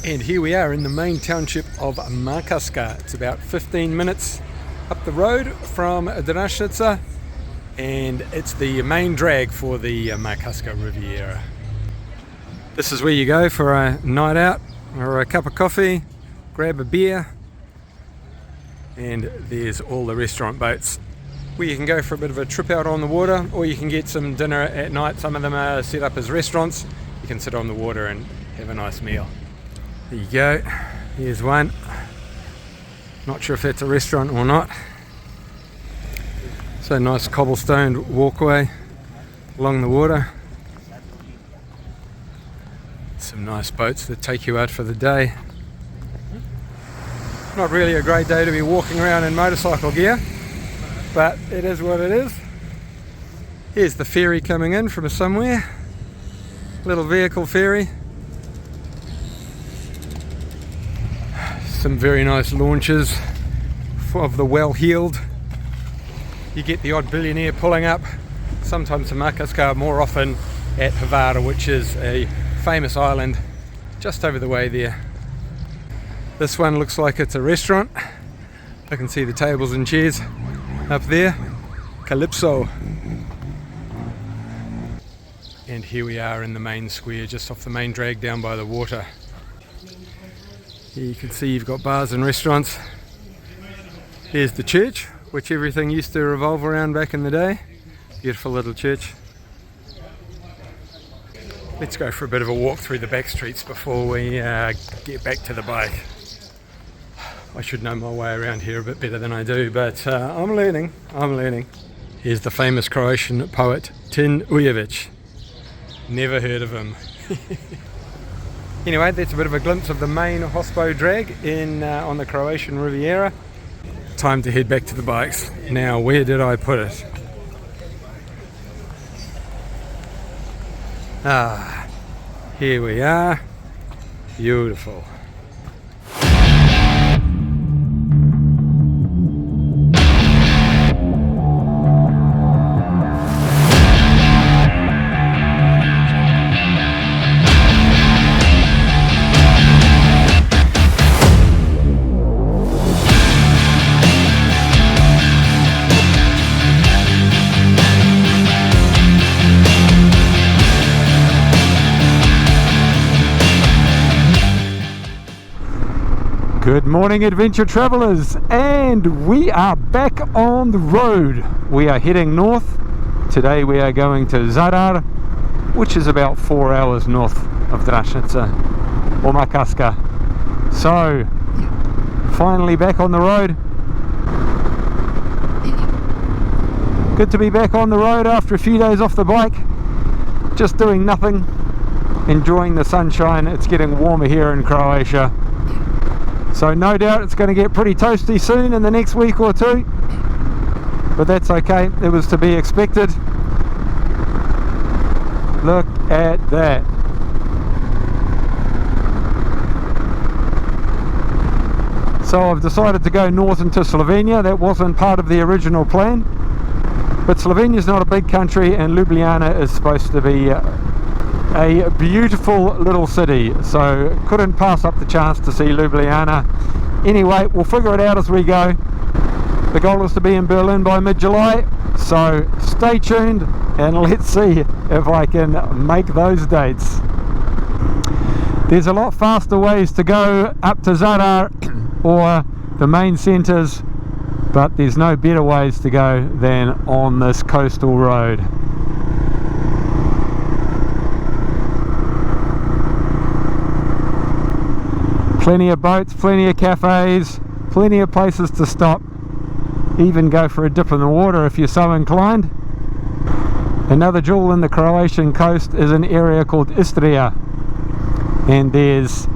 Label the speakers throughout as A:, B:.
A: And here we are in the main township of Makarska. It's about 15 minutes up the road from DRASNICE, and it's the main drag for the Makarska Riviera. This is where you go for a night out or a cup of coffee, grab a beer, and there's all the restaurant boats where you can go for a bit of a trip out on the water, or you can get some dinner at night. Some of them are set up as restaurants. You can sit on the water and have a nice meal. There you go, here's one. Not sure if that's a restaurant or not. So nice cobblestone walkway along the water. Some nice boats that take you out for the day. Not really a great day to be walking around in motorcycle gear, but it is what it is. Here's the ferry coming in from somewhere. Little vehicle ferry. Some very nice launches of the well-heeled. You get the odd billionaire pulling up, sometimes to Makarska, more often at Zadar, which is a famous island just over the way there. This one looks like it's a restaurant. I can see the tables and chairs up there. Calypso. And here we are in the main square, just off the main drag down by the water. Here you can see you've got bars and restaurants. Here's the church, which everything used to revolve around back in the day. Beautiful little church. Let's go for a bit of a walk through the back streets before we get back to the bike. I should know my way around here a bit better than I do, but I'm learning. Here's the famous Croatian poet Tin Ujevic. Never heard of him. Anyway, that's a bit of a glimpse of the main hospo drag on the Croatian Riviera. Time to head back to the bikes. Now, where did I put it? Here we are. Beautiful. Good morning, adventure travelers, and we are back on the road. We are heading north. Today we are going to Zadar, which is about 4 hours north of DRASNICE or Makarska. So, finally back on the road. Good to be back on the road after a few days off the bike, just doing nothing, enjoying the sunshine. It's getting warmer here in Croatia. So no doubt it's going to get pretty toasty soon in the next week or two, but that's okay, it was to be expected. Look at that. So I've decided to go north into Slovenia. That wasn't part of the original plan, but Slovenia is not a big country, and Ljubljana is supposed to be a beautiful little city, so couldn't pass up the chance to see Ljubljana. Anyway, we'll figure it out as we go. The goal is to be in Berlin by mid-July, so stay tuned and let's see if I can make those dates. There's a lot faster ways to go up to Zadar or the main centres, but there's no better ways to go than on this coastal road. Plenty of boats, plenty of cafes, plenty of places to stop, even go for a dip in the water if you're so inclined. Another jewel in the Croatian coast is an area called Istria, and there's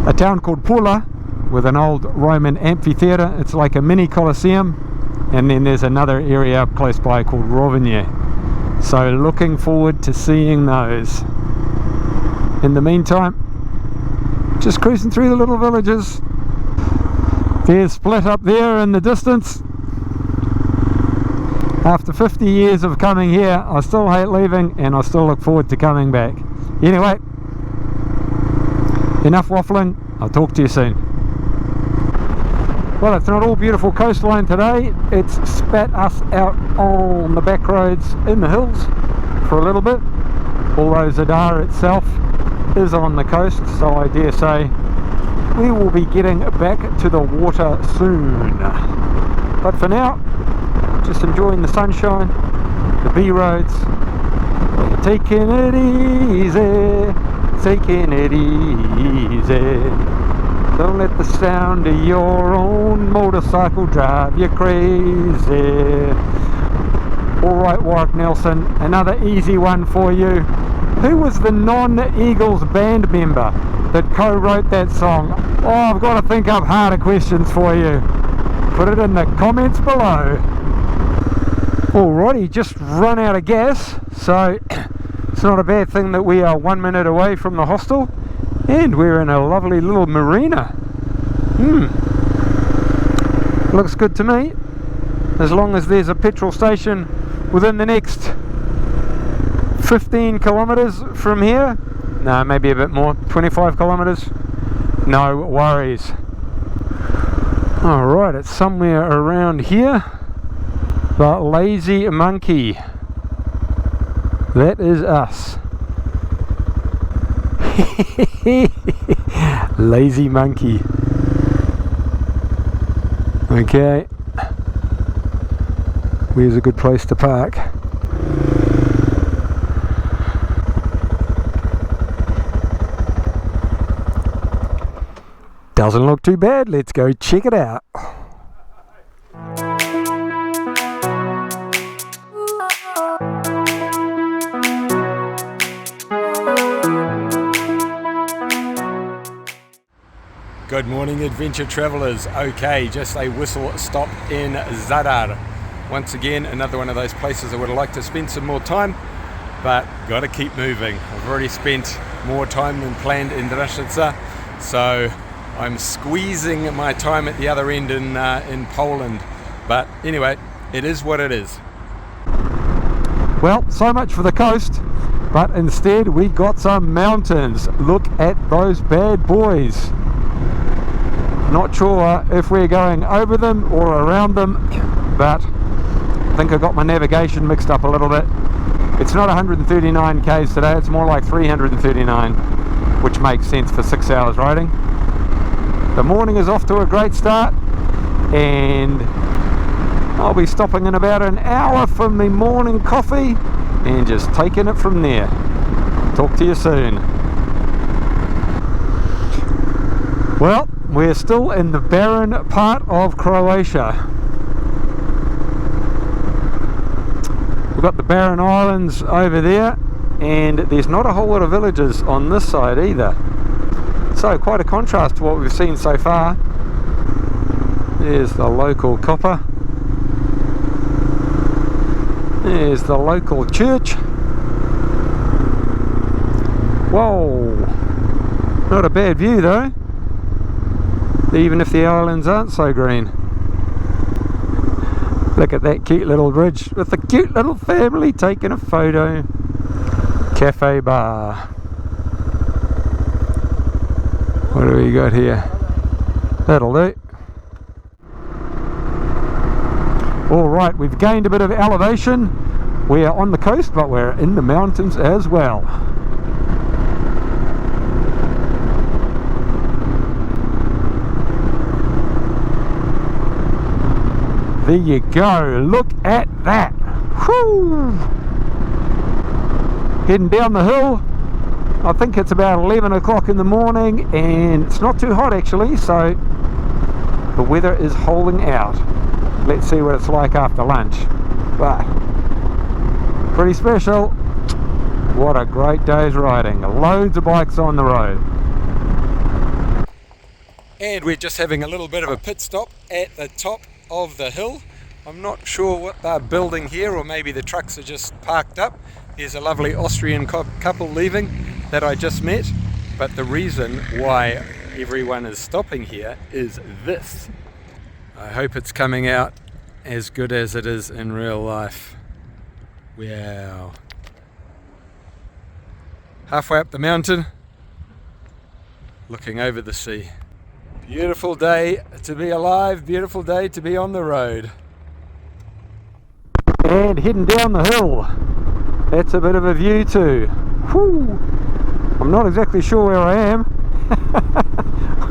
A: a town called Pula with an old Roman amphitheatre. It's like a mini Colosseum, and then there's another area up close by called Rovinje. So looking forward to seeing those. In the meantime, just cruising through the little villages. There's Split up there in the distance. After 50 years of coming here, I still hate leaving, and I still look forward to coming back. Anyway, Enough waffling, I'll talk to you soon. Well, it's not all beautiful coastline today. It's spat us out on the back roads in the hills for a little bit. Although Zadar itself is on the coast, so I dare say we will be getting back to the water soon. But for now, just enjoying the sunshine, the B roads, taking it easy, taking it easy. Don't let the sound of your own motorcycle drive you crazy. Alright, Warwick Nelson, another easy one for you. Who was the non-Eagles band member that co-wrote that song? Oh, I've got to think up harder questions for you. Put it in the comments below. Alrighty, just run out of gas, so it's not a bad thing that we are 1 minute away from the hostel. And we're in a lovely little marina. Looks good to me. As long as there's a petrol station within the next 15 kilometers from here. No, maybe a bit more. 25 kilometers. No worries. Alright, it's somewhere around here. The Lazy Monkey. That is us. Lazy Monkey. Okay, where's a good place to park? Doesn't look too bad. Let's go check it out. Good morning, adventure travellers. Okay, just a whistle stop in Zadar. Once again, another one of those places I would like to spend some more time, but got to keep moving. I've already spent more time than planned in DRASNICE, so I'm squeezing my time at the other end in Poland. But anyway, it is what it is. Well, so much for the coast, but instead we got some mountains. Look at those bad boys. Not sure if we're going over them or around them, but I think I got my navigation mixed up a little bit. It's not 139 k's today, it's more like 339, which makes sense for 6 hours riding. The morning is off to a great start, and I'll be stopping in about an hour for my morning coffee and just taking it from there. Talk to you soon. Well, we're still in the barren part of Croatia. We've got the barren islands over there, and there's not a whole lot of villages on this side either. So quite a contrast to what we've seen so far. There's the local copper. There's the local church. Whoa! Not a bad view though, even if the islands aren't so green. Look at that cute little bridge with the cute little family taking a photo. Cafe bar. What do we got here? That'll do. Alright, we've gained a bit of elevation. We are on the coast, but we're in the mountains as well. There you go, look at that. Whew. Heading down the hill. I think it's about 11 o'clock in the morning, and it's not too hot actually, so the weather is holding out. Let's see what it's like after lunch. But pretty special. What a great day's riding. Loads of bikes on the road. And we're just having a little bit of a pit stop at the top of the hill. I'm not sure what they're building here, or maybe the trucks are just parked up. Here's a lovely Austrian couple leaving that I just met, but the reason why everyone is stopping here is this. I hope it's coming out as good as it is in real life. Wow. Halfway up the mountain, looking over the sea. Beautiful day to be alive, beautiful day to be on the road. And heading down the hill. That's a bit of a view too. Whew. I'm not exactly sure where I am.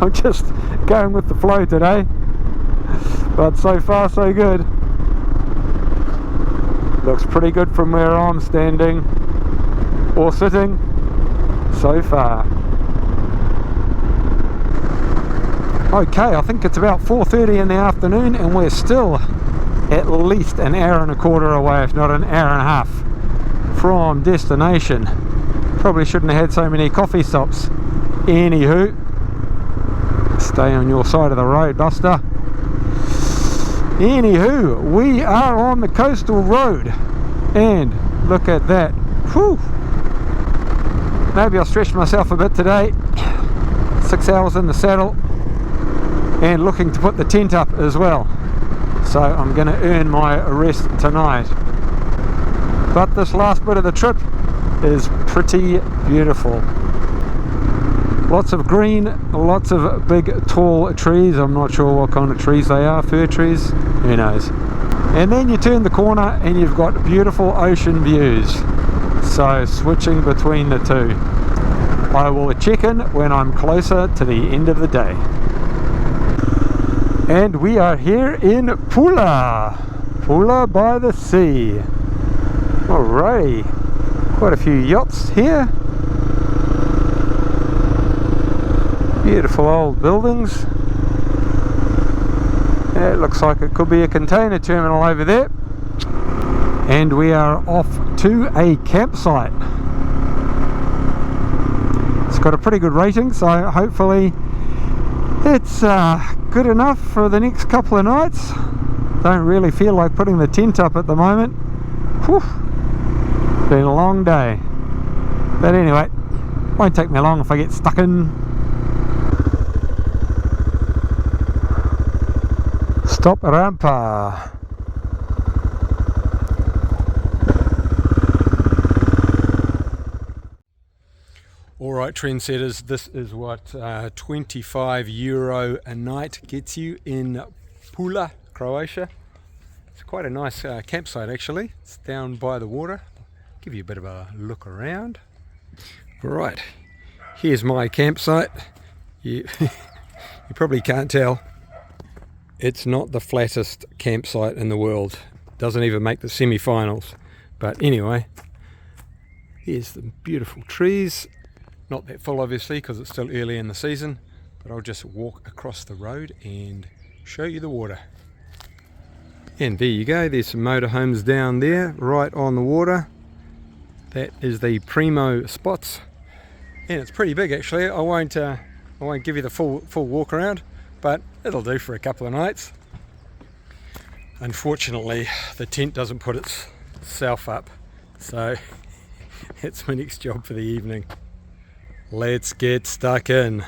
A: I'm just going with the flow today. But so far so good. Looks pretty good from where I'm standing or sitting so far. Okay, I think it's about 4:30 in the afternoon and we're still at least an hour and a quarter away, if not an hour and a half from destination. Probably shouldn't have had so many coffee stops. Anywho, stay on your side of the road, Buster. Anywho, we are on the coastal road and look at that. Whew. Maybe I'll stretch myself a bit today. 6 hours in the saddle and looking to put the tent up as well. So I'm going to earn my rest tonight. But this last bit of the trip is pretty beautiful. Lots of green, lots of big tall trees. I'm not sure what kind of trees they are, fir trees, who knows. And then you turn the corner and you've got beautiful ocean views. So switching between the two. I will check in when I'm closer to the end of the day. And we are here in Pula. Pula by the sea. Alrighty. Quite a few yachts here. Beautiful old buildings. It looks like it could be a container terminal over there. And we are off to a campsite. It's got a pretty good rating, so hopefully it's good enough for the next couple of nights. Don't really feel like putting the tent up at the moment. Whew. Been a long day. But anyway, won't take me long if I get stuck in. Stop rampa. Alright trendsetters, this is what €25 a night gets you in Pula, Croatia. It's quite a nice campsite actually. It's down by the water. Give you a bit of a look around. Right, here's my campsite. You probably can't tell. It's not the flattest campsite in the world. Doesn't even make the semi-finals. But anyway, here's the beautiful trees. Not that full obviously because it's still early in the season, but I'll just walk across the road and show you the water. And there you go, there's some motorhomes down there right on the water. That is the primo spots, and it's pretty big actually. I won't give you the full walk around, but it'll do for a couple of nights. Unfortunately the tent doesn't put itself up, so it's my next job for the evening. Let's get stuck in.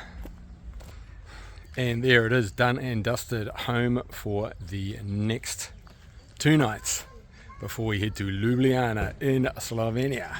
A: And there it is, done and dusted, home for the next 2 nights before we head to Ljubljana in Slovenia.